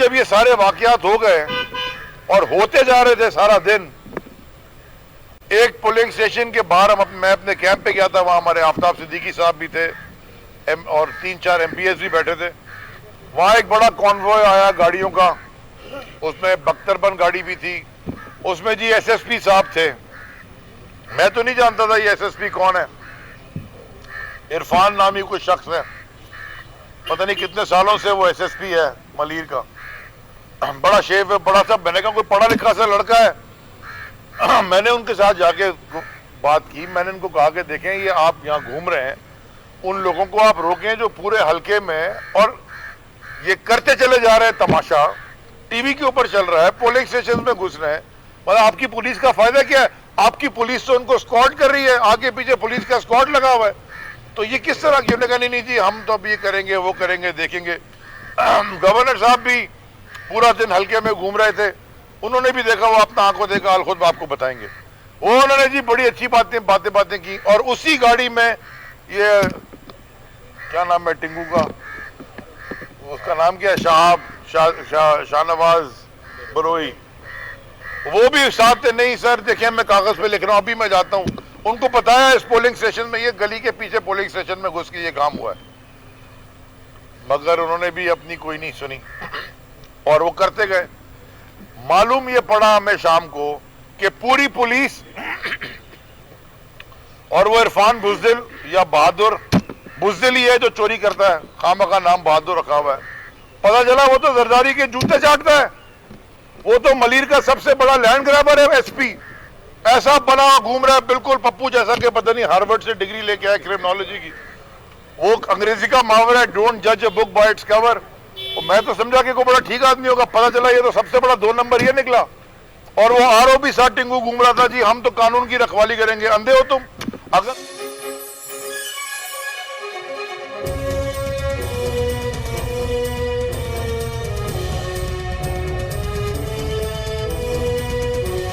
जब ये सारे वाकयात हो गए और होते जा रहे थे सारा दिन, एक पोलिंग स्टेशन के बाहर मैं अपने कैंप पे गया था, वहां हमारे आफ्ताब सिद्दीकी साहब भी थे और 3-4 एमपीएस भी बैठे थे। वहां एक बड़ा कॉन्वॉय आया गाड़ियों का, उसमें बख्तरबंद गाड़ी भी थी, उसमें जी एसएसपी साहब थे। मैं तो नहीं जानता था ये एसएसपी कौन है, इरफान नामी कोई शख्स है, पता नहीं कितने सालों से वो एसएसपी है मलीर का, बड़ा शेफ है, बड़ा सा, मैंने कहा कोई पढ़ा लिखा सा लड़का है। मैंने उनके साथ जाके बात की, मैंने उनको कहा कि देखें ये आप यहाँ घूम रहे हैं, उन लोगों को आप रोकें जो पूरे हल्के में, और ये करते चले जा रहे हैं तमाशा, टीवी के ऊपर चल रहा है, पोलिंग स्टेशन में घुस रहे हैं, मतलब आपकी पुलिस का फायदा क्या है? आपकी पुलिस तो उनको स्क्वाड कर रही है, आगे पीछे पुलिस का स्क्वाड लगा हुआ है, तो ये किस तरह की? उन्होंने कहा नहीं जी हम तो अब ये करेंगे वो करेंगे देखेंगे। गवर्नर साहब भी पूरा दिन हल्के में घूम रहे थे, उन्होंने भी देखा, वो अपना आंखों देखा, हाल खुद आपको बताएंगे। वो उन्होंने जी बड़ी अच्छी बातें की, और उसी गाड़ी में ये क्या नाम है टिंगू का, उसका नाम क्या है, शाहनवाज बरोई, वो भी साथ थे। नहीं सर देखिए मैं कागज पे लिख रहा हूं, अभी मैं जाता हूं। उनको पता है इस पोलिंग स्टेशन में, ये गली के पीछे पोलिंग स्टेशन में घुस के ये काम हुआ है, मगर उन्होंने भी अपनी कोई नहीं सुनी और वो करते गए। मालूम ये पड़ा हमें शाम को कि पूरी पुलिस और वो इरफान बुज़दिल या बहादुर, बुज़दिल ही है जो चोरी करता है, खामखा नाम बहादुर रखा हुआ है, पता चला वो तो जरदारी के जूते चाटता है, वो तो मलीर का सबसे बड़ा लैंड ग्रैबर है एसपी, ऐसा बना घूम रहा है बिल्कुल पप्पू जैसा कि पता नहीं हार्वर्ड से डिग्री लेके आया क्रिमिनोलॉजी की। वो अंग्रेजी का मुहावरा है डोंट जज a book by its cover. मैं तो समझा कि कोई बड़ा ठीक आदमी होगा, पता चला ये तो सबसे बड़ा 2 नंबर ये निकला। और वो आरओ भी साथ टिंगू घूम रहा था जी हम तो कानून की रखवाली करेंगे, अंधे हो तुम? अगर